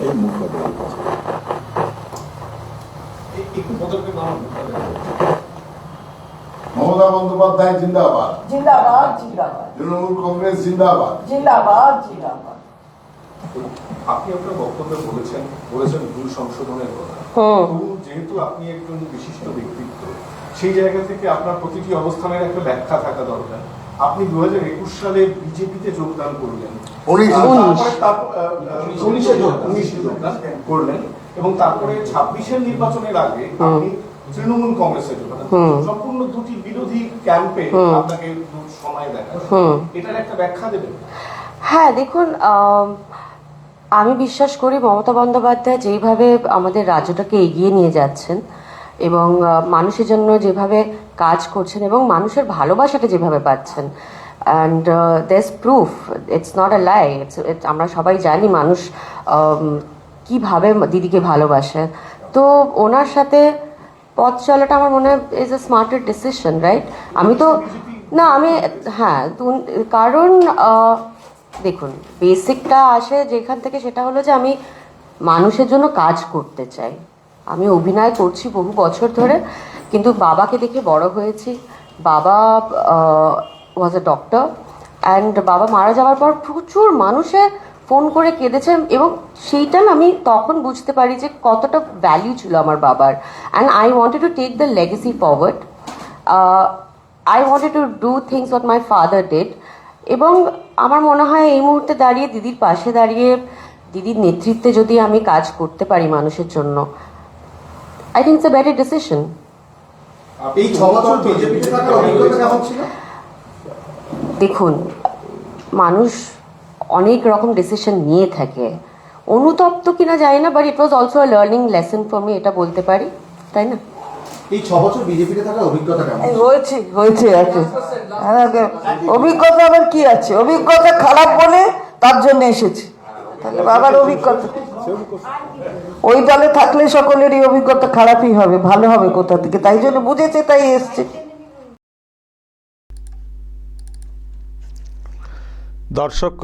এই মুখটা দেখেছি। মমতা বন্দ্যোপাধ্যায় জিন্দাবাদ, জিন্দাবাদ জিন্দাবাদ, তৃণমূল কংগ্রেস জিন্দাবাদ। জিন্দাবাদ জিন্দাবাদ। আপনি আপনার বক্তব্যে বলেছেন ভুল সংশোধনের কথা। যেহেতু আপনি একজন বিশিষ্ট ব্যক্তিত্ব, সেই জায়গা থেকে আপনার প্রতিটি অবস্থানের একটা ব্যাখ্যা থাকা দরকার। আপনি 2021 সালে বিজেপিতে যোগদান করলেন, করলেন এবং তারপরে 26-এর নির্বাচনের আগে আপনি তৃণমূল কংগ্রেসে যোগদান করলেন। সম্পূর্ণ দুটি বিরোধী ক্যাম্পে আপনাকে সময় দেখা, এটার একটা ব্যাখ্যা দেবেন? হ্যাঁ, দেখুন, আমি বিশ্বাস করি মমতা বন্দ্যোপাধ্যায় যেইভাবে আমাদের রাজ্যটাকে এগিয়ে নিয়ে যাচ্ছেন এবং মানুষের জন্য যেভাবে কাজ করছেন এবং মানুষের ভালোবাসাটা যেভাবে পাচ্ছেন, and there is proof, it's not a lie, আমরা সবাই জানি মানুষ কিভাবে দিদিকে ভালোবাসে। তো ওনার সাথে পথ চলাটা আমার মনে হয় ইজ আ স্মার্টের ডিসিশন, রাইট? আমি তো না, আমি হ্যাঁ, কারণ দেখুন, বেসিকটা আসে যেখান থেকে, সেটা হলো যে আমি মানুষের জন্য কাজ করতে চাই। আমি অভিনয় করছি বহু বছর ধরে, কিন্তু বাবাকে দেখে বড় হয়েছি। বাবা ওয়াজ এ ডক্টর, অ্যান্ড বাবা মারা যাওয়ার পর প্রচুর মানুষে ফোন করে কেঁদেছে এবং সেইটা আমি তখন বুঝতে পারি যে কতটা ভ্যালিউ ছিল আমার বাবার। And I wanted to take the legacy forward. I wanted to do things what my father did. এবং আমার মনে হয় এই মুহূর্তে দাঁড়িয়ে দিদির পাশে দাঁড়িয়ে দিদির নেতৃত্বে যদি আমি কাজ করতে পারি মানুষের জন্য, I think it's a better decision. এই 6 বছর বিজেপিতে থাকার অভিজ্ঞতা কেমন ছিল? দেখুন, মানুষ অনেক রকম ডিসিশন নিয়ে থাকে, অনুতপ্ত কিনা জানি না, but it was also a learning lesson for me, এটা বলতে পারি, তাই না? এই 6 বছর বিজেপিতে থাকার অভিজ্ঞতা কেমন? হয়েছে আর কি। অভিজ্ঞতা আবার কি আছে, অভিজ্ঞতা খারাপ বলে তার জন্য এসেছি। তাহলে বাবার অভিজ্ঞতা, ওই দলে থাকলে সকলেরই অভিজ্ঞতা খারাপই হবে, ভালো হবে কোথা থেকে? তাই জন্য বুঝেছে, তাই এসছে। দর্শক,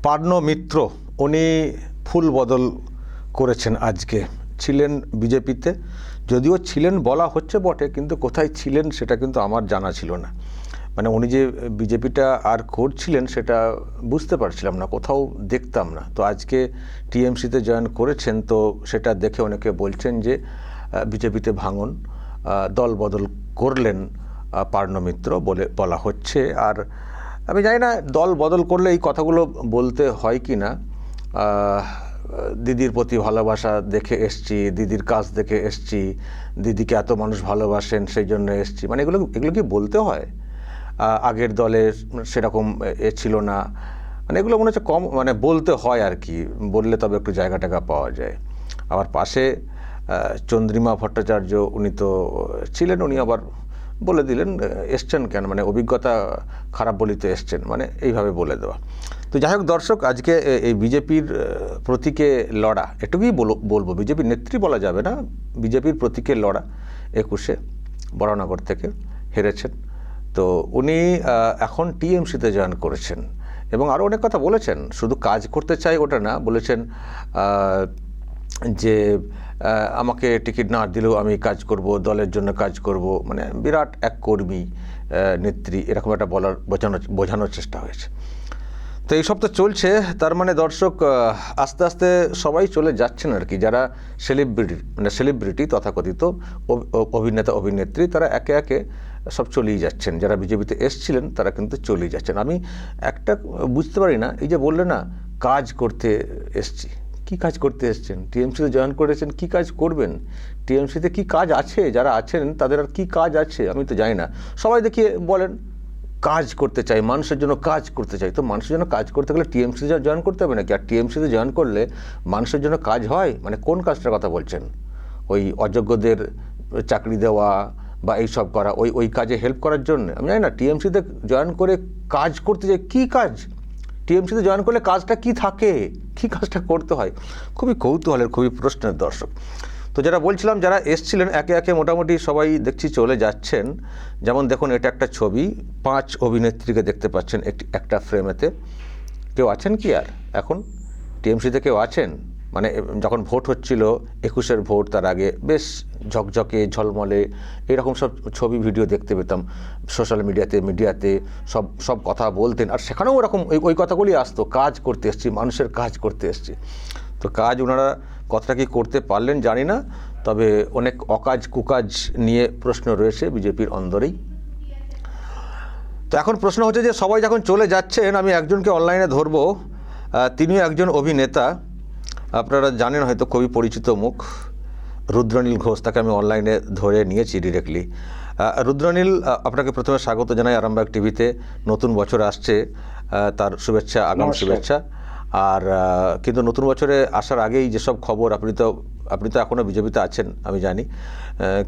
পার্ন মিত্র উনি ফুল বদল করেছেন। আজকে ছিলেন বিজেপিতে, যদিও ছিলেন বলা হচ্ছে বটে, কিন্তু কোথায় ছিলেন সেটা কিন্তু আমার জানা ছিল না। মানে উনি যে বিজেপিটা আর করছিলেন সেটা বুঝতে পারছিলাম না, কোথাও দেখতাম না। তো আজকে টিএমসিতে জয়েন করেছেন, তো সেটা দেখে অনেকে বলছেন যে বিজেপিতে ভাঙন, দল বদল করলেন পার্ন মিত্র বলা হচ্ছে। আর আমি জানি না দল বদল করলে এই কথাগুলো বলতে হয় কি না। দিদির প্রতি ভালোবাসা দেখে এসছি, দিদির কাজ দেখে এসছি, দিদিকে এত মানুষ ভালোবাসেন সেই জন্য এসছি, মানে এগুলো কি বলতে হয়? আগের দলে সেরকম ছিল না, মানে এগুলো মনে হচ্ছে কম, মানে বলতে হয় আর কি, বললে তবে একটু জায়গা টাকা পাওয়া যায়। আবার পাশে চন্দ্রিমা ভট্টাচার্য, উনি তো ছিলেন, উনি আবার বলে দিলেন এসছেন কেন, মানে অভিজ্ঞতা খারাপ বলেই তো এসছেন, মানে এইভাবে বলে দেওয়া। তো যাই হোক দর্শক, আজকে এই বিজেপির প্রতীকে লড়া, এটুকুই বলবো, বিজেপির নেত্রী বলা যাবে না, বিজেপির প্রতীকে লড়া 21-এ বরানগর থেকে হেরেছেন। তো উনি এখন টিএমসিতে জয়েন করেছেন এবং আরও অনেক কথা বলেছেন। শুধু কাজ করতে চাই ওটা না, বলেছেন যে আমাকে টিকিট না দিলেও আমি কাজ করব, দলের জন্য কাজ করব, মানে বিরাট এক কর্মী নেত্রী, এরকম একটা বোঝানোর চেষ্টা হয়েছে। তো এইসব তো চলছে, তার মানে দর্শক আস্তে আস্তে সবাই চলে যাচ্ছেন আর কি, যারা সেলিব্রিটি তথাকথিত অভিনেতা অভিনেত্রী, তারা একে একে সব চলেই যাচ্ছেন। যারা বিজেপিতে এসছিলেন তারা কিন্তু চলেই যাচ্ছেন। আমি একটা বুঝতে পারি না, এই যে বললে না কাজ করতে এসছি, কি কাজ করতে এসছেন? টিএমসিতে জয়েন করেছেন, কি কাজ করবেন? টিএমসিতে কি কাজ আছে? যারা আছেন তাদের আর কি কাজ আছে আমি তো জানি না। সবাই দেখিয়ে বলেন কাজ করতে চাই, মানুষের জন্য কাজ করতে চাই। তো মানুষের জন্য কাজ করতে গেলে টিএমসিতে জয়েন করতে হবে নাকি? আর টিএমসিতে জয়েন করলে মানুষের জন্য কাজ হয়, মানে কোন কাজটার কথা বলছেন? ওই অযোগ্যদের চাকরি দেওয়া বা এইসব করা, ওই কাজে হেল্প করার জন্য? আমি জানি না, টিএমসিতে জয়েন করে কাজ করতে চাই, কী কাজ? টিএমসিতে জয়েন করলে কাজটা কি থাকে, কি কাজটা করতে হয়? খুবই কৌতূহলের, খুবই প্রশ্নের দর্শক। তো যারা বলছিলাম, যারা এসছিলেন একে একে মোটামুটি সবাই দেখছি চলে যাচ্ছেন। যেমন দেখুন, এটা একটা ছবি, 5 অভিনেত্রীকে দেখতে পাচ্ছেন একটা ফ্রেমেতে। কেউ আছেন কি আর এখন? টিএমসিতে কেউ আছেন? মানে যখন ভোট হচ্ছিল 21-এর ভোট, তার আগে বেশ ঝকঝকে ঝলমলে এরকম সব ছবি ভিডিও দেখতে পেতাম সোশ্যাল মিডিয়াতে সব সব কথা বলতেন, আর সেখানেও ওরকম ওই কথাগুলি আসতো, কাজ করতে এসেছি, মানুষের কাজ করতে এসেছি। তো কাজ ওনারা কতটা কি করতে পারলেন জানি না, তবে অনেক অকাজ কুকাজ নিয়ে প্রশ্ন রয়েছে বিজেপির অন্দরেই। তো এখন প্রশ্ন হচ্ছে যে সবাই যখন চলে যাচ্ছেন, আমি একজনকে অনলাইনে ধরবো, তিনিও একজন অভিনেতা, আপনারা জানেন হয়তো, খুবই পরিচিত মুখ, রুদ্রনীল ঘোষ। তাকে আমি অনলাইনে ধরে নিয়েছি ডিরেক্টলি। রুদ্রনীল, আপনাকে প্রথমে স্বাগত জানাই আরামবাগ টিভিতে। নতুন বছর আসছে, তার শুভেচ্ছা, আগাম শুভেচ্ছা। আর কিন্তু নতুন বছরে আসার আগেই যেসব খবর, আপনি তো এখনও বিজেপিতে আছেন আমি জানি,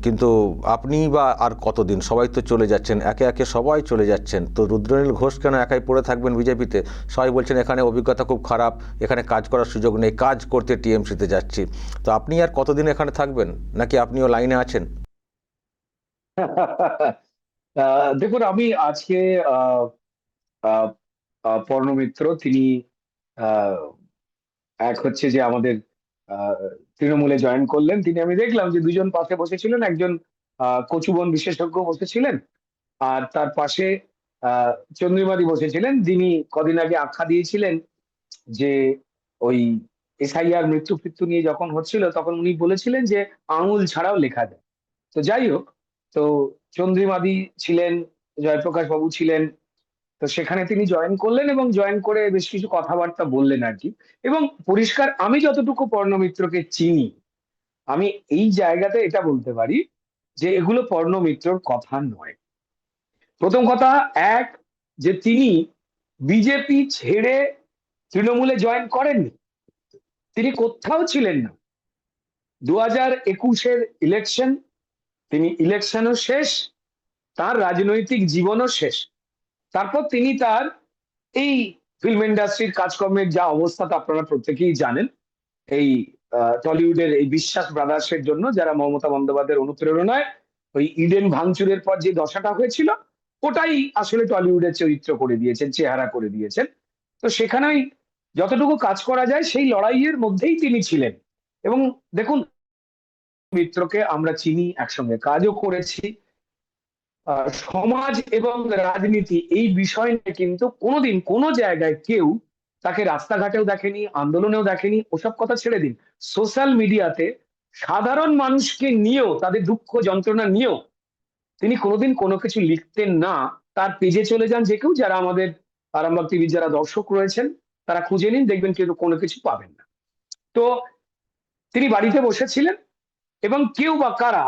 কিন্তু আপনি বা আর কতদিন? সবাই তো চলে যাচ্ছেন, একে একে সবাই চলে যাচ্ছেন। তো রুদ্রনীল ঘোষ কেন একাই পড়ে থাকবেন বিজেপিতে? সবাই বলছেন এখানে অভিজ্ঞতা খুব খারাপ, এখানে কাজ করার সুযোগ নেই, কাজ করতে টিএমসিতে যাচ্ছি। তো আপনি আর কতদিন এখানে থাকবেন, নাকি আপনিও লাইনে আছেন? দেখুন, আমি আজকে আহ, আহ, পর্ণ মিত্র, তিনি আহ, এক হচ্ছে যে আমাদের আহ, তৃণমূলে জয়েন করলেন। তিনি, আমি দেখলাম যে দুজন পাশে বসেছিলেন, একজন কচুবন বিশেষজ্ঞ বসেছিলেন, আর তার পাশে চন্দ্রিমাদি বসেছিলেন। তিনি কদিন আগে আখ্যা দিয়েছিলেন যে ওই এসআইআর মৃত্যু ফিত্যু নিয়ে যখন হচ্ছিল, তখন উনি বলেছিলেন যে আঙুল ছাড়াও লেখা যায়। তো যাই হোক, তো চন্দ্রিমাদি ছিলেন, জয়প্রকাশ বাবু ছিলেন, তো সেখানে তিনি জয়েন করলেন এবং জয়েন করে বেশ কিছু কথাবার্তা বললেন আর কি। এবং পরিষ্কার, আমি যতটুকু পর্ণমিত্রকে চিনি, আমি এই জায়গাতে এটা বলতে পারি যে এগুলো পর্ণমিত্রর কথা নয়। প্রথম কথা, এক, যে তিনি বিজেপি ছেড়ে তৃণমূলে জয়েন করেননি, তিনি কোথাও ছিলেন না। 2021-এর ইলেকশন, তিনি ইলেকশনও শেষ, তার রাজনৈতিক জীবনও শেষ। তারপর তিনি তার এই ফিল্ম ইন্ডাস্ট্রির কাজকর্মের যা অবস্থা তা আপনারা প্রত্যেকেই জানেন। এই টলিউডের এই বিশ্বাস ব্রাদার্সের জন্য, যারা মমতা বন্দ্যোপাধ্যায়ের অনুপ্রেরণায় ওই ইডেন ভাঙচুরের পর যে দশাটা হয়েছিল, ওটাই আসলে টলিউডের চরিত্র করে দিয়েছেন, চেহারা করে দিয়েছেন। তো সেখানেই যতটুকু কাজ করা যায় সেই লড়াইয়ের মধ্যেই তিনি ছিলেন। এবং দেখুন, মিত্রকে আমরা চিনি, একসঙ্গে কাজও করেছি। সমাজ এবং রাজনীতি এই বিষয় নিয়ে কিন্তু কোনোদিন কোনো জায়গায় কেউ তাকে রাস্তাঘাটেও দেখেনি, আন্দোলনেও দেখেনি। ওসব কথা ছেড়ে দিন, সোশ্যাল মিডিয়াতে সাধারণ মানুষকে নিয়েও, তাদের দুঃখ যন্ত্রণা নিয়েও তিনি কোনোদিন কোনো কিছু লিখতেন না। তার পেজে চলে যান যে কেউ, যারা আমাদের আরামবাগ টিভির যারা দর্শক রয়েছেন, তারা খুঁজে নিন, দেখবেন কিন্তু কোনো কিছু পাবেন না। তো তিনি বাড়িতে বসেছিলেন, এবং কেউ বা কারা,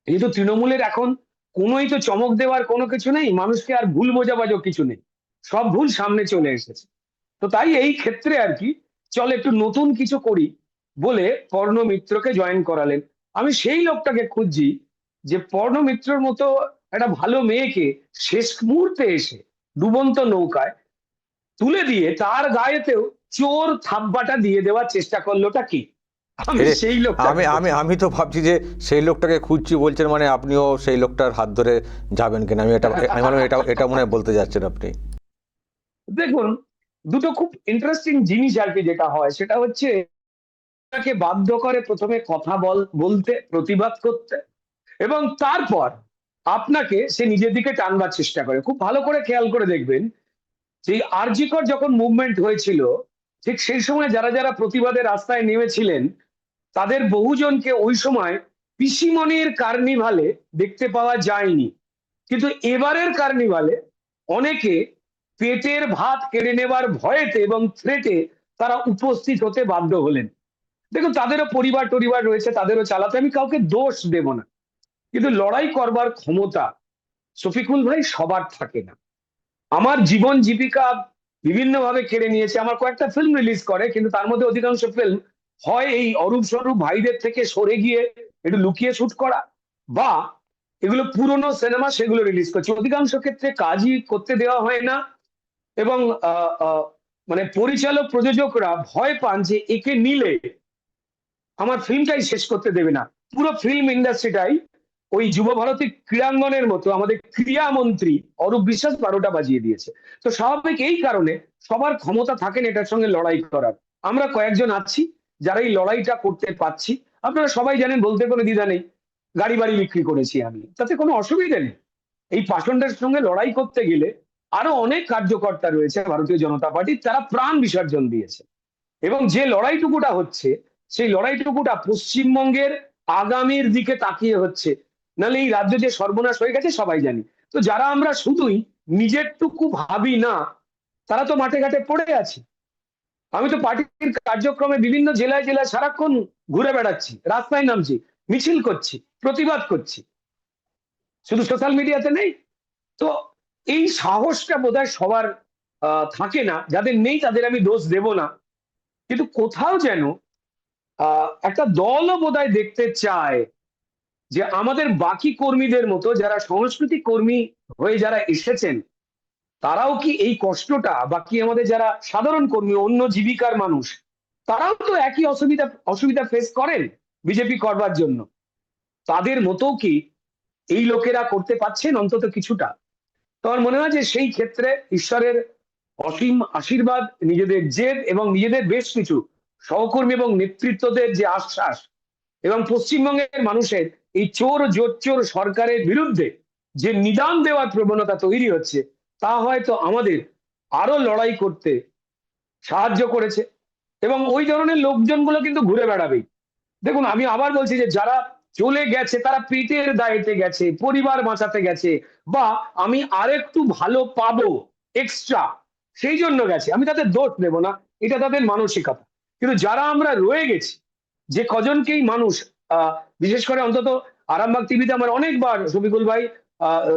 যেহেতু তৃণমূলের এখন কোনোই তো চমক দেওয়ার কোনো কিছু নেই, মানুষকে আর ভুল বোঝাবাজও কিছু নেই, সব ভুল সামনে চলে এসেছে। তো তাই এই ক্ষেত্রে আর কি, চল একটু নতুন কিছু করি বলে পর্ণ মিত্রকে জয়েন করালেন। আমি সেই লোকটাকে খুঁজছি যে পর্ণ মিত্রর মতো একটা ভালো মেয়েকে শেষ মুহূর্তে এসে ডুবন্ত নৌকায় তুলে দিয়ে তার গায়েতেও চোর থাব্বাটা দিয়ে দেওয়ার চেষ্টা করলোটা কি? আমি সেই লোকটা, আমি তো ভাবছি যে সেই লোকটাকে খুঁজছি বলছেন, মানে আপনিও সেই লোকটার হাত ধরে যাবেন কিনা, আমি ভাবলাম এটা মনে হয় বলতে যাচ্ছেন আপনি। দেখুন, দুটো খুব ইন্টারেস্টিং জিনিস আর কি যেটা হয়, সেটা হচ্ছে তাকে বাধ্য করে প্রথমে কথা বলতে, প্রতিবাদ করতে, এবং তারপর আপনাকে সে নিজের দিকে টানবার চেষ্টা করে। খুব ভালো করে খেয়াল করে দেখবেন, যে আরজি কর যখন মুভমেন্ট হয়েছিল, ঠিক সেই সময় যারা যারা প্রতিবাদের রাস্তায় নেমেছিলেন, তাদের বহুজনকে ওই সময় পিসিমনির কার্নিভালে দেখতে পাওয়া যায়নি। কিন্তু এবারের কার্নিভালে অনেকে পেটের ভাত কেড়ে নেবার ভয়েতে এবং থ্রেটে তারা উপস্থিত হতে বাধ্য হলেন। দেখুন, তাদেরও পরিবার টরিবার রয়েছে, তাদেরও চালাতে আমি কাউকে দোষ দেব না, কিন্তু লড়াই করবার ক্ষমতা, শফিকুল ভাই, সবার থাকে না। আমার জীবন জীবিকা বিভিন্নভাবে কেড়ে নিয়েছে। আমার কয়েকটা ফিল্ম রিলিজ করে, কিন্তু তার মধ্যে অধিকাংশ ফিল্ম হয় এই অরূপ স্বরূপ ভাইদের থেকে সরে গিয়ে একটু লুকিয়ে শুট করা, বা এগুলো পুরনো সিনেমা, সেগুলো রিলিজ করছে। অধিকাংশ ক্ষেত্রে কাজই করতে দেওয়া হয় না, এবং মানে পরিচালক প্রযোজকরা ভয় পান যে একে নিলে আমার ফিল্মটাই শেষ করতে দেবে না। পুরো ফিল্ম ইন্ডাস্ট্রিটাই ওই যুব ভারতী ক্রীড়াঙ্গনের মতো আমাদের ক্রীড়ামন্ত্রী অরূপ বিশ্বাস 12টা বাজিয়ে দিয়েছে। তো স্বাভাবিক এই কারণে সবার ক্ষমতা থাকেন এটার সঙ্গে লড়াই করার। আমরা কয়েকজন আছি যারা এই লড়াইটা করতে পারছি। আপনারা সবাই জানেন, বলতে কোনো দ্বিধা নেই, গাড়ি বাড়ি বিক্রি করেছি আমি, তাতে কোনো অসুবিধা নেই। এই পাষণ্ডের সঙ্গে লড়াই করতে গেলে আরো অনেক কার্যকর্তা রয়েছে ভারতীয় জনতা পার্টির, তারা প্রাণ বিসর্জন দিয়েছে। এবং যে লড়াইটুকুটা হচ্ছে, সেই লড়াইটুকুটা পশ্চিমবঙ্গের আগামীর দিকে তাকিয়ে হচ্ছে, নাহলে এই রাজ্য যে সর্বনাশ হয়ে গেছে সবাই জানি। তো যারা আমরা শুধুই নিজেরটুকু ভাবি না, তারা তো মাঠে ঘাটে পড়ে আছে। আমি তো পার্টির কার্যক্রমে বিভিন্ন জেলায় জেলায় সারাক্ষণ ঘুরে বেড়াচ্ছি, রাস্তায় নামছি, মিছিল করছি, প্রতিবাদ করছি, শুধু সোশ্যাল মিডিয়াতে নেই। তো এই সাহসটা বোধহয় সবার থাকে না, যাদের নেই তাদের আমি দোষ দেব না, কিন্তু কোথাও যেন একটা দলও বোধহয় দেখতে চায় যে আমাদের বাকি কর্মীদের মতো যারা সংস্কৃতি কর্মী হয়ে যারা এসেছেন, তারাও কি এই কষ্টটা, বাকি আমাদের যারা সাধারণ কর্মী, অন্য জীবিকার মানুষ, তারাও তো একই অসুবিধা ফেস করেন বিজেপি করবার জন্য, তাদের মতো কি এই লোকেরা করতে পারছেন অন্তত কিছুটা? তো আমার মনে হয় যে সেই ক্ষেত্রে ঈশ্বরের অসীম আশীর্বাদ, নিজেদের জেদ এবং নিজেদের বেশ কিছু সহকর্মী এবং নেতৃত্বদের যে আশ্বাস, এবং পশ্চিমবঙ্গের মানুষের এই চোর জোচ্চোর সরকারের বিরুদ্ধে যে নিদান দেওয়ার প্রবণতা তৈরি হচ্ছে, তা হয়তো আমাদের আরো লড়াই করতে সাহায্য করেছে। এবং ওই ধরনের লোকজনগুলো কিন্তু ঘুরে বেড়াবেই। দেখুন, আমি আবার বলছি যে যারা চলে গেছে তারা পেটের দায়েতে গেছে, পরিবার বাঁচাতে গেছে, বা আমি আরেকটু ভালো পাবো এক্সট্রা, সেই জন্য গেছে, আমি তাদের দোষ দেব না, এটা তাদের মানসিকতা। কিন্তু যারা আমরা রয়ে গেছি, যে কজনকেই মানুষ বিশেষ করে অন্তত আরামবাগ টিভিতে আমার অনেকবার শফিকুল ভাই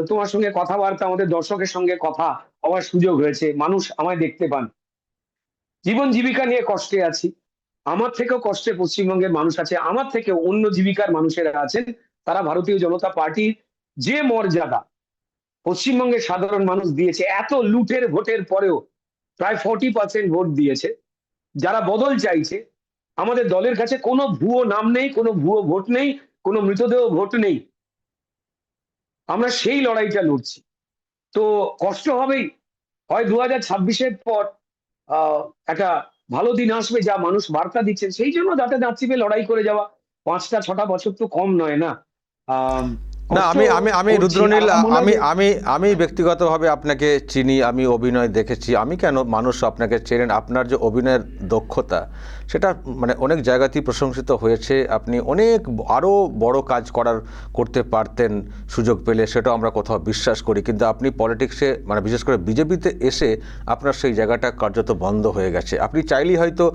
তোমার সঙ্গে কথাবার্তা, আমাদের দর্শকের সঙ্গে কথা হওয়ার সুযোগ হয়েছে, মানুষ আমায় দেখতে পান, জীবন জীবিকা নিয়ে কষ্টে আছি, আমার থেকেও কষ্টে পশ্চিমবঙ্গের মানুষ আছে, আমার থেকে অন্য জীবিকার মানুষেরা আছেন, তারা ভারতীয় জনতা পার্টির যে মর্যাদা পশ্চিমবঙ্গের সাধারণ মানুষ দিয়েছে, এত লুটের ভোটের পরেও প্রায় 40% ভোট দিয়েছে, যারা বদল চাইছে, আমাদের দলের কাছে কোনো ভুয়ো নাম নেই, কোনো ভুয়ো ভোট নেই, কোনো মৃতদেহ ভোট নেই, আমরা সেই লড়াইটা লড়ছি। তো কষ্ট হবেই, হয় 2026-এর পর একটা ভালো দিন আসবে, যা মানুষ বার্তা দিচ্ছেন, সেই জন্য যাতে দাঁড়িয়ে লড়াই করে যাওয়া। 5-6টা বছর তো কম নয় না। আহ না, কষ্ট আমি আমি আমি করছি, রুদ্রনীল, আমার মনে হয় আমি যে- আমি আমি ব্যক্তিগতভাবে আপনাকে চিনি, আমি অভিনয় দেখেছি। আমি কেন, মানুষ আপনাকে চেনেন, আপনার যে অভিনয়ের দক্ষতা সেটা মানে অনেক জায়গাতেই প্রশংসিত হয়েছে। আপনি অনেক আরও বড় কাজ করতে পারতেন সুযোগ পেলে, সেটাও আমরা কোথাও বিশ্বাস করি। কিন্তু আপনি পলিটিক্সে মানে বিশেষ করে বিজেপিতে এসে আপনার সেই জায়গাটা কার্যত বন্ধ হয়ে গেছে। আপনি চাইলেই হয়তো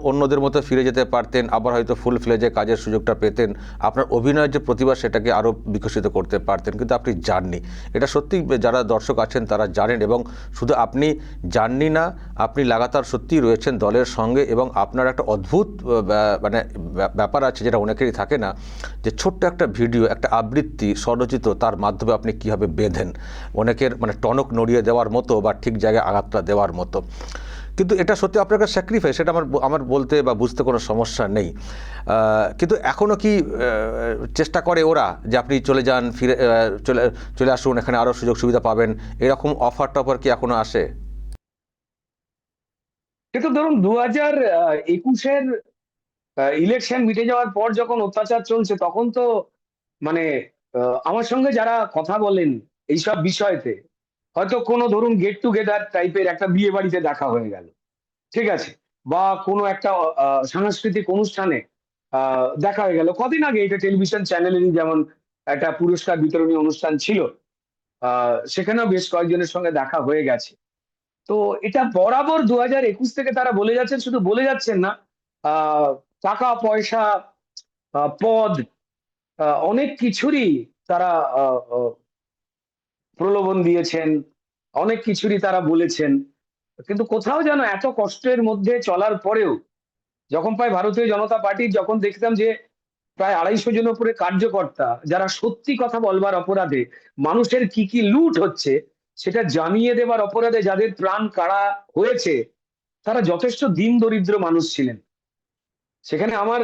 অন্যদের মতো ফিরে যেতে পারতেন, আবার হয়তো ফুল ফ্লেজে কাজের সুযোগটা পেতেন, আপনার অভিনয়ের যে প্রতিভা সেটাকে আরও বিকশিত করতে পারতেন, কিন্তু আপনি যাননি। এটা সত্যি যারা দর্শক আছেন তারা জানেন। এবং শুধু আপনি যাননি না, আপনি লাগাতার সত্যিই রয়েছেন দলের সঙ্গে। এবং আপনার একটা অদ্ভুত মানে ব্যাপার আছে, যেটা অনেকেরই থাকে না, যে ছোট্ট একটা ভিডিও, একটা আবৃত্তি স্বরচিত, তার মাধ্যমে আপনি কীভাবে বেঁধেন অনেকের মানে টনক নড়িয়ে দেওয়ার মতো বা ঠিক জায়গায় আঘাতটা দেওয়ার মতো। কিন্তু এটা সত্যি আপনার কাছে স্যাক্রিফাইস, সেটা আমার বলতে বা বুঝতে কোনো সমস্যা নেই। কিন্তু এখনও কি চেষ্টা করে ওরা যে আপনি চলে যান, ফিরে চলে আসুন, এখানে আরও সুযোগ সুবিধা পাবেন, এরকম অফার টফার কি এখনো আসে? কিন্তু ধরুন 2021-এর ইলেকশন মিটে যাওয়ার পর যখন অত্যাচার চলছে, তখন তো মানে আমার সঙ্গে যারা কথা বলেন এইসব বিষয়তে, হয়তো কোনো ধরুন গেট টুগেদার টাইপের একটা বিয়ে বাড়িতে দেখা হয়ে গেল, ঠিক আছে, বা কোনো একটা সাংস্কৃতিক অনুষ্ঠানে দেখা হয়ে গেল। কদিন আগে এটা টেলিভিশন চ্যানেলেরই যেমন একটা পুরস্কার বিতরণী অনুষ্ঠান ছিল, সেখানেও বেশ কয়েকজনের সঙ্গে দেখা হয়ে গেছে। তো এটা বরাবর 2021 থেকে তারা বলে যাচ্ছেন, শুধু বলে যাচ্ছেন না, আহ টাকা পয়সা, পদ, অনেক কিছুরই তারা প্রলোভন দিয়েছেন, অনেক কিছুরই তারা বলেছেন। কিন্তু কোথাও যেন এত কষ্টের মধ্যে চলার পরেও, যখন প্রায় ভারতীয় জনতা পার্টির যখন দেখতাম যে প্রায় 250 জন উপরে কার্যকর্তা, যারা সত্যি কথা বলবার অপরাধে মানুষের কি কি লুট হচ্ছে সেটা জানিয়ে দেবার অপরাধে যাদের প্রাণ কাড়া হয়েছে, তারা যথেষ্ট দিন দরিদ্র মানুষ ছিলেন। সেখানে আমার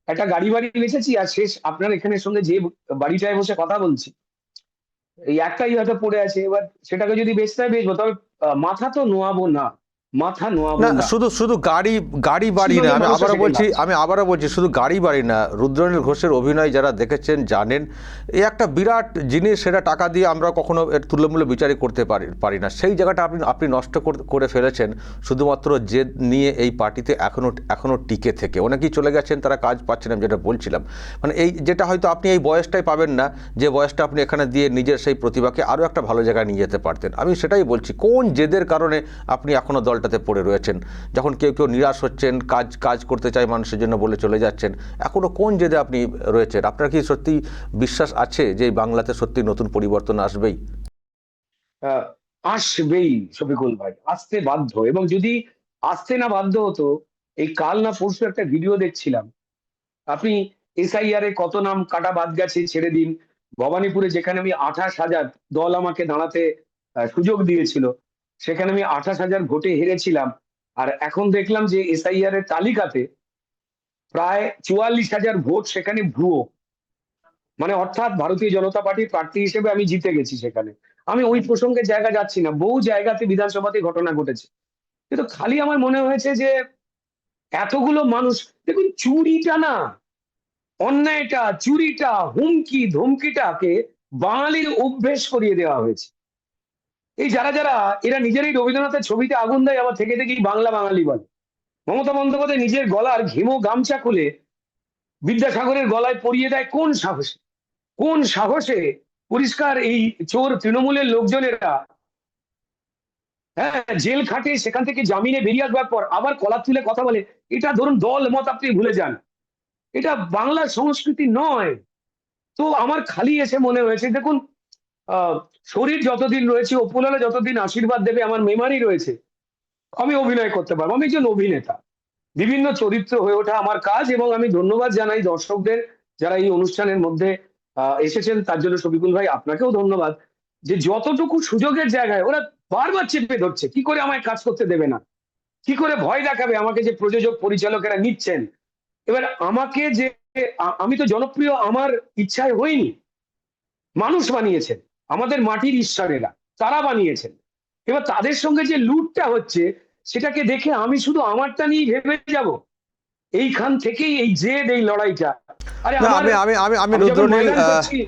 একটা গাড়ি বাড়ি বেঁচেছি, আর শেষ আপনার এখানে সঙ্গে যে বাড়িটায় বসে কথা বলছি, এই একটাই হয়তো পড়ে আছে। এবার সেটাকে যদি বেচতে হয় বেচবো, তবে মাথা তো নোয়াবো না। মাথা নোয়া না, বোনা। শুধু শুধু গাড়ি গাড়ি বাড়ি না, আমি মানুষের আবারও থেকে বলছি, লাগছে। আমি আবারও বলছি, শুধু গাড়ি বাড়ি না, রুদ্রনীল ঘোষের অভিনয় যারা দেখেছেন জানেন, এই একটা বিরাট জিনিস, সেটা টাকা দিয়ে আমরা কখনো এর তুল্যমূল্য বিচারই করতে পারি না। সেই জায়গাটা আপনি নষ্ট করে ফেলেছেন শুধুমাত্র জেদ নিয়ে এই পার্টিতে এখনো টিকে থেকে। অনেকেই চলে গেছেন, তারা কাজ পাচ্ছেন, আমি যেটা বলছিলাম, মানে এই যেটা হয়তো আপনি এই বয়সটাই পাবেন না, যে বয়সটা আপনি এখানে দিয়ে নিজের সেই প্রতিভাকে আরও একটা ভালো জায়গায় নিয়ে যেতে পারতেন। আমি সেটাই বলছি, কোন জেদের কারণে আপনি এখনও দলটাতে পড়ে রয়েছেন? যখন কেউ কেউ নিরাশ হচ্ছেন, কাজ করতে চাই মানুষের জন্য বলে চলে যাচ্ছেন, এখনও কোন জেদে আপনি রয়েছেন? আপনার কি সত্যি বিশ্বাস আছে যে এই বাংলাতে সত্যি নতুন পরিবর্তন আসবেই? আসবেই শফিকুল ভাই, আসতে বাধ্য। এবং যদি আসতে না বাধ্য হতো, এই কাল না পরশু একটা ভিডিও দেখছিলাম, আপনি এসআইআর এ কত নাম কাটা বাদ গেছে ছেড়ে দিন, ভবানীপুরে যেখানে আমি 28,000 দল আমাকে দাঁড়াতে সুযোগ দিয়েছিল, সেখানে আমি 28,000 ভোটে হেরেছিলাম। আর এখন দেখলাম যে এসআইআর এর তালিকাতে প্রায় 44,000 ভোট সেখানে ভুয়ো, মানে অর্থাৎ ভারতীয় জনতা পার্টির প্রার্থী হিসেবে আমি জিতে গেছি সেখানে। আমি ওই প্রসঙ্গে জায়গা যাচ্ছি না, বহু জায়গাতে বিধানসভাতে ঘটনা ঘটেছে। কিন্তু খালি আমার মনে হয়েছে যে এতগুলো মানুষ, দেখুন চুরিটা না, অন্যায়টা, চুরিটা, হুমকি ধমকিটাকে বাঙালির অভ্যেস করিয়ে দেওয়া হয়েছে। এই যারা যারা এরা নিজেরাই রবীন্দ্রনাথের ছবিতে আগুন দেয়, আবার থেকে থেকেই বাংলা বাঙালি বলে। মমতা বন্দ্যোপাধ্যায় নিজের গলার ঘেমো গামছা খুলে বিদ্যাসাগরের গলায় পরিয়ে দেয় কোন সাহসে? কোন সাহসে পরিষ্কার এই চোর তৃণমূলের লোকজনেরা, হ্যাঁ, জেল খাটে, সেখান থেকে জামিনে বেরিয়ে আসবার পর আবার কলার তুলে কথা বলে? এটা ধরুন দল মত আপনি ভুলে যান, এটা বাংলার সংস্কৃতি নয়। তো আমার খালি এসে মনে হয়েছে, দেখুন আহ শরীর যতদিন রয়েছে, উপরওয়ালা যতদিন আশীর্বাদ দেবে, আমার মেমারি রয়েছে, আমি অভিনয় করতে পারবো। আমি একজন অভিনেতা, বিভিন্ন চরিত্র হয়ে ওঠা আমার কাজ। এবং আমি ধন্যবাদ জানাই দর্শকদের যারা এই অনুষ্ঠানের মধ্যে এসেছেন, তার জন্য শফিকুল ভাই আপনাকেও ধন্যবাদ, যে যতটুকু সুযোগের জায়গায় ওরা বারবার চেপে ধরছে, কি করে আমায় কাজ করতে দেবে না, কি করে ভয় দেখাবে আমাকে, যে প্রযোজক পরিচালকেরা নিচ্ছেন। এবার আমাকে যে আমি তো জনপ্রিয় আমার ইচ্ছায় হইনি, মানুষ বানিয়েছেন, আমাদের মাটির ঈশ্বরেরা, তারা বানিয়েছেন। এবার তাদের সঙ্গে যে লুটটা হচ্ছে, সেটাকে দেখে আমি শুধু আমারটা নিয়ে ভেবে যাব? এইখান থেকেই এই জেদ, এই লড়াইটা। আরে না, আমার, আমি আমি যখন রুদ্রনীল ময়দান করছি,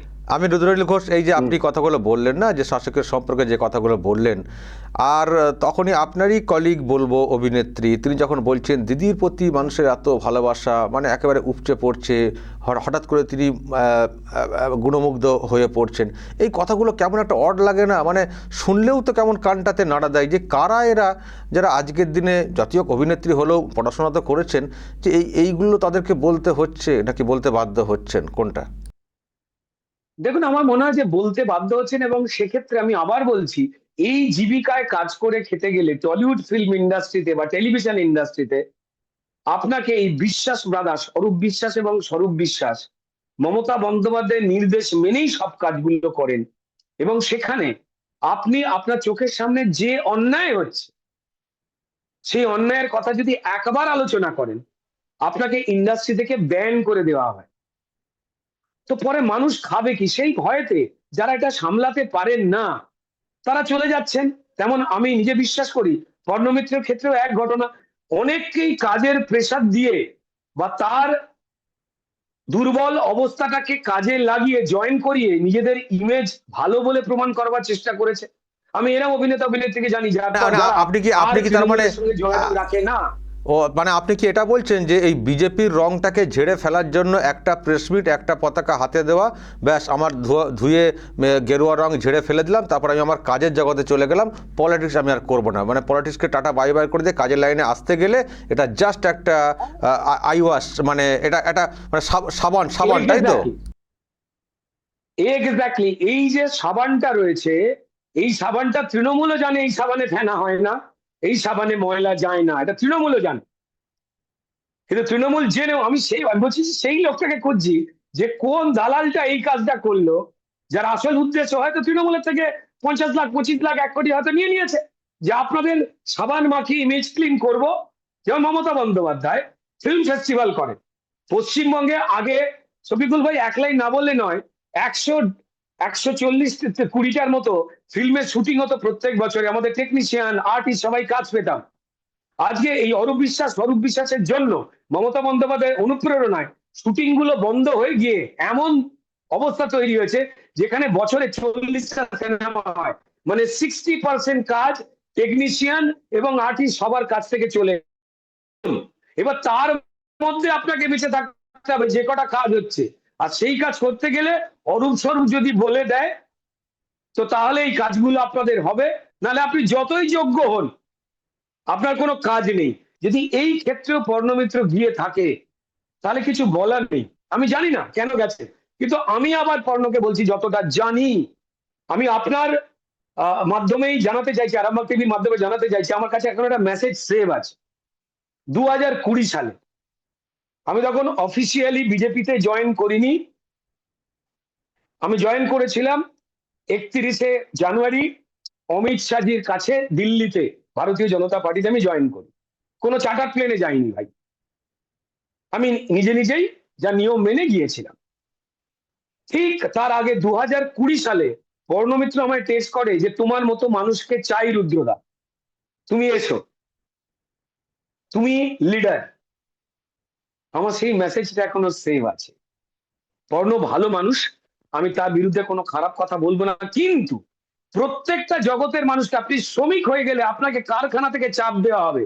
রুদ্রনীল ঘোষ, এই যে আপনি কথাগুলো বললেন না, যে শাসকের সম্পর্কে যে কথাগুলো বললেন, আর তখনই আপনারই কলিগ বলবো, অভিনেত্রী, তিনি যখন বলছেন দিদির প্রতি মানুষের এত ভালোবাসা, মানে একেবারে উপচে পড়ছে, হঠাৎ করে তিনি গুণমুগ্ধ হয়ে পড়ছেন, এই কথাগুলো কেমন একটা অড লাগে না? মানে শুনলেও তো কেমন কানটাতে নাড়া দেয়, যে কারা এরা, যারা আজকের দিনে জাতীয় অভিনেত্রী হলেও পড়াশোনা তো করেছেন, যে এইগুলো তাদেরকে বলতে হচ্ছে নাকি বলতে বাধ্য হচ্ছেন, কোনটা? দেখুন আমার মনে হয় যে বলতে বাধ্য হচ্ছেন। এবং সেক্ষেত্রে আমি আবার বলছি, এই জীবিকায় কাজ করে খেতে গেলে টলিউড ফিল্ম ইন্ডাস্ট্রিতে বা টেলিভিশন ইন্ডাস্ট্রিতে আপনাকে এই বিশ্বাস ব্রাদার্স, অরূপ বিশ্বাস এবং স্বরূপ বিশ্বাস, মমতা বন্দ্যোপাধ্যায়ের নির্দেশ মেনেই সব কাজগুলো করেন। এবং সেখানে আপনি আপনার চোখের সামনে যে অন্যায় হচ্ছে, সেই অন্যায়ের কথা যদি একবার আলোচনা করেন, আপনাকে ইন্ডাস্ট্রি থেকে ব্যান করে দেওয়া হয়, তো পরে মানুষ খাবে কি? সেই ভয়েতে যারা এটা সামলাতে পারেন না, তারা চলে যাচ্ছেন। তেমন আমি নিজে বিশ্বাস করি, কর্ণমিত্রের ক্ষেত্রেও এক ঘটনা। অনেককেই কাজের প্রেসার দিয়ে বা তার দুর্বল অবস্থাটাকে কাজে লাগিয়ে জয়েন করিয়ে নিজেদের ইমেজ ভালো বলে প্রমাণ করবার চেষ্টা করেছে। আমি এরকম অভিনেতা অভিনেত্রীকে জানি, যারা আপনি কি তার মানে সঙ্গে যোগাযোগ রাখে না। ও মানে আপনি কি এটা বলছেন যে এই বিজেপির রংটাকে ঝেড়ে ফেলার জন্য একটা প্রেস মিট, একটা পতাকা হাতে দেওয়া, ব্যাস আমার ধুয়ে গেরুয়া রং ঝেড়ে ফেলে দিলাম, তারপর আমি আমার কাজের জগতে চলে গেলাম, পলিটিক্স আমি আর করবো না, মানে পলিটিক্সকে টাটা বাই বাই করে দিয়ে কাজের লাইনে আসতে গেলে এটা জাস্ট একটা আইওয়াশ, মানে এটা একটা মানে সাবান, তাই তো? এক্স্যাক্টলি, এই যে সাবানটা রয়েছে, এই সাবানটা তৃণমূলও জানে এই সাবানে ফেনা হয় না, এই সাবানে ময়লা যায় না, এটা তৃণমূলও জানে। কিন্তু তৃণমূল জেনেও, আমি বলছি সেই লোকটাকে খুঁজছি, যে কোন দালালটা এই কাজটা করলো, যার আসল উদ্দেশ্য হয়তো তৃণমূলের থেকে 50 লাখ 25 লাখ 1 কোটি হয়তো নিয়ে নিয়েছে, যে আপনাদের সাবান মাখিয়ে ইমেজ ক্লিন করব। যেমন মমতা বন্দ্যোপাধ্যায় ফিল্ম ফেস্টিভ্যাল করে পশ্চিমবঙ্গে, আগে শফিকুল ভাই এক লাইন না বললে নয়, 140-120-20টার মতো ফিল্মের শুটিং হতো প্রত্যেক বছরে, আমাদের টেকনিশিয়ান, আর্টিস্ট সবাই কাজ পেতাম। আজকে এই অরূপ বিশ্বাসের জন্য মমতা বন্দ্যোপাধ্যায়ের অনুপ্রেরণায় শুটিং গুলো বন্ধ হয়ে গিয়ে এমন অবস্থা তৈরি হয়েছে যেখানে বছরে 40টা সিনেমা হয়, মানে 60% কাজ টেকনিশিয়ান এবং আর্টিস্ট সবার কাছ থেকে চলে। এবার তার মধ্যে আপনাকে বেঁচে থাকতে হবে যে কটা কাজ হচ্ছে, আর সেই কাজ করতে গেলে অরূপ স্বরূপ যদি বলে দেয় তো তাহলে এই কাজগুলো আপনাদের হবে, নাহলে আপনি যতই যোগ্য হন আপনার কোনো কাজ নেই। যদি এই ক্ষেত্রেও পর্ণমিত্র গিয়ে থাকে তাহলে কিছু বলার নেই। আমি জানি না কেন গেছে, কিন্তু আমি আবার পর্ণকে বলছি যতটা জানি, আমি আপনার মাধ্যমেই জানাতে চাইছি, আরামবাগ টিভির মাধ্যমে জানাতে চাইছি, আমার কাছে এখন একটা মেসেজ সেভ আছে। 2020 সালে আমি তখন অফিসিয়ালি বিজেপিতে জয়েন করিনি, আমি জয়েন করেছিলাম 31শে জানুয়ারি অমিত শাহজির কাছে দিল্লিতে, ভারতীয় জনতা পার্টিতে আমি জয়েন করি। কোনো চার্টার প্লেনে যাইনি ভাই, আমি নিজে নিজেই যা নিয়ম মেনে গিয়েছিলাম। ঠিক তার আগে 2020 সালে পর্ণমিত্র আমায় টেস্ট করে যে তোমার মতো মানুষকে চাই রুদ্রদা, তুমি এসো, তুমি লিডার। আমার সেই মেসেজটা এখনো সেভ আছে। পর্ণ ভালো মানুষ, আমি তার বিরুদ্ধে কোনো খারাপ কথা বলবো না, কিন্তু প্রত্যেকটা জগতের মানুষকে, আপনি শ্রমিক হয়ে গেলে আপনাকে কারখানা থেকে চাপ দেওয়া হবে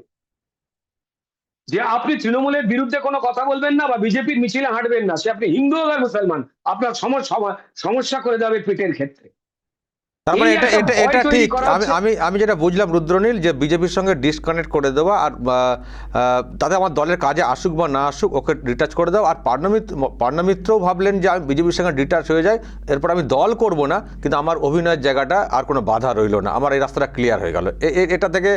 যে আপনি তৃণমূলের বিরুদ্ধে কোনো কথা বলবেন না বা বিজেপির মিছিলে হাঁটবেন না, সে আপনি হিন্দু হোক আর মুসলমান, আপনার সমস্যা করে দেবে পেটের ক্ষেত্রে। তার মানে এই এটা একটা এটা ভয় এটা তৈরি ঠিক। করা আমি হচ্ছে। আমি আমি যেটা বুঝলাম রুদ্রনীল, যে বিজেপির সঙ্গে ডিসকানেক্ট করে দেওয়া, আর তাতে আমার দলের কাজে আসুক বা না আসুক ওকে ডিটাচ করে দেওয়া। আর পার্ণমিত্রও ভাবলেন যে আমি বিজেপির সঙ্গে ডিটাচ হয়ে যাই, এরপর আমি দল করব না, কিন্তু আমার অভিনয়ের জায়গাটা আর কোনো বাধা রইল না, আমার এই রাস্তাটা ক্লিয়ার হয়ে গেল। এটা থেকে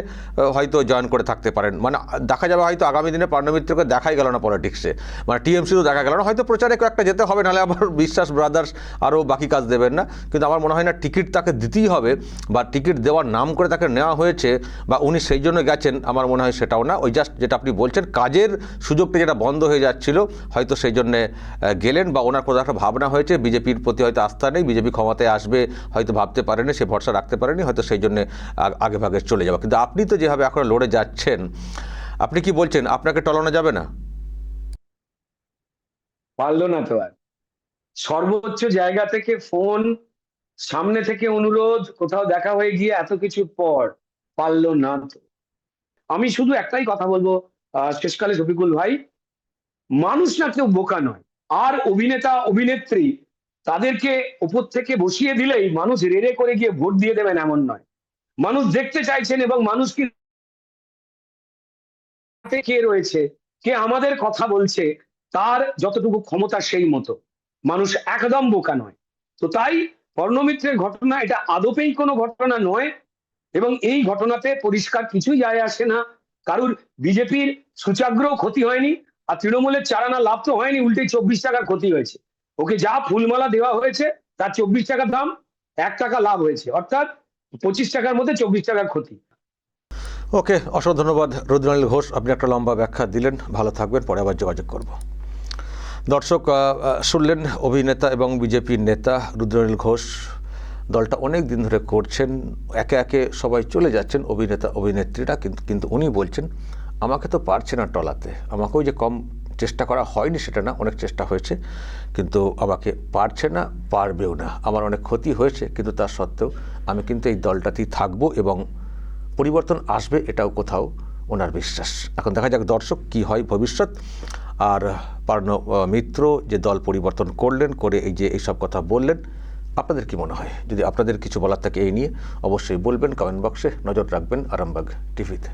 হয়তো জয়েন করে থাকতে পারেন। মানে দেখা যাবে হয়তো আগামী দিনে পার্ণমিত্রকে দেখাই গেল না পলিটিক্সে, মানে টিএমসিও দেখা গেল না, হয়তো প্রচারে কয়েকটা যেতে হবে, নাহলে আবার বিশ্বাস ব্রাদার্স আরও বাকি কাজ দেবেন না। কিন্তু আমার মনে হয় না টিকিট তাকে দিতেই হবে, বা টিকিট দেওয়ার নাম করে তাকে নেওয়া হয়েছে, বা উনি সেই জন্য গেছেন, আমার মনে হয় সেটাও না। ওই জাস্ট যেটা আপনি বলছেন, কাজের সুযোগটা যেটা বন্ধ হয়ে যাচ্ছিল, হয়তো সেই জন্যে গেলেন, বা ওনার কোনো একটা ভাবনা হয়েছে বিজেপির প্রতি হয়তো আস্থা নেই, বিজেপি ক্ষমতায় আসবে হয়তো ভাবতে পারেনি, সে ভরসা রাখতে পারেনি, হয়তো সেই জন্যে আগে ভাগে চলে যাওয়া। কিন্তু আপনি তো যেভাবে এখন লড়ে যাচ্ছেন, আপনি কি বলছেন আপনাকে টলানো যাবে না? পারলো না তো আর, সর্বোচ্চ জায়গা থেকে ফোন, সামনে থেকে অনুরোধ, কোথাও দেখা হয়ে গিয়ে এত কিছুর পর পারলো না তো। আমি শুধু একটাই কথা বলবো শেষকালে শফিকুল ভাই, মানুষ না কেউ বোকা নয়, আর অভিনেতা অভিনেত্রী তাদেরকে উপর থেকে বসিয়ে দিলেই মানুষ রেড়ে করে গিয়ে ভোট দিয়ে দেবেন এমন নয়। মানুষ দেখতে চাইছেন, এবং মানুষ কি কে রয়েছে, কে আমাদের কথা বলছে, তার যতটুকু ক্ষমতা সেই মতো। মানুষ একদম বোকা নয়। তো তাই পর্ণমিত্রের ঘটনা এটা আদপেই কোনো ঘটনা নয়, এবং এই ঘটনাতে পরিষ্কার কিছুই যায় আসে না। কারুর বিজেপির সূচাগ্র ক্ষতি হয়নি, আর তৃণমূলের চারানা লাভ তো হয়নি, উল্টে 24 টাকার ক্ষতি হয়েছে। ওকে যা ফুলমালা দেওয়া হয়েছে তার 24 টাকা দাম, 1 টাকা লাভ হয়েছে, অর্থাৎ 25 টাকার মধ্যে 24 টাকার ক্ষতি। ওকে, অসংখ্য ধন্যবাদ রুদ্রনীল ঘোষ, আপনি একটা লম্বা ব্যাখ্যা দিলেন। ভালো থাকবেন, পরে আবার যোগাযোগ করব। দর্শক শুনলেন অভিনেতা এবং বিজেপির নেতা রুদ্রনীল ঘোষ। দলটা অনেক দিন ধরে করছেন, একে একে সবাই চলে যাচ্ছেন অভিনেতা অভিনেত্রীরা, কিন্তু উনি বলছেন আমাকে তো পারছে না টলাতে, আমাকেও যে কম চেষ্টা করা হয়নি সেটা না, অনেক চেষ্টা হয়েছে, কিন্তু আমাকে পারছে না, পারবেও না। আমার অনেক ক্ষতি হয়েছে, কিন্তু তার সত্ত্বেও আমি কিন্তু এই দলটাতেই থাকবো এবং পরিবর্তন আসবে, এটাও কোথাও ওনার বিশ্বাস। এখন দেখা যাক দর্শক কি হয় ভবিষ্যৎ। আর পার্ণমিত্র যে দল পরিবর্তন করলেন, করে এই যে এইসব কথা বললেন, আপনাদের কি মনে হয়? যদি আপনাদের কিছু বলার থাকে এই নিয়ে অবশ্যই বলবেন, কমেন্ট বক্সে নজর রাখবেন আরামবাগ টিভিতে।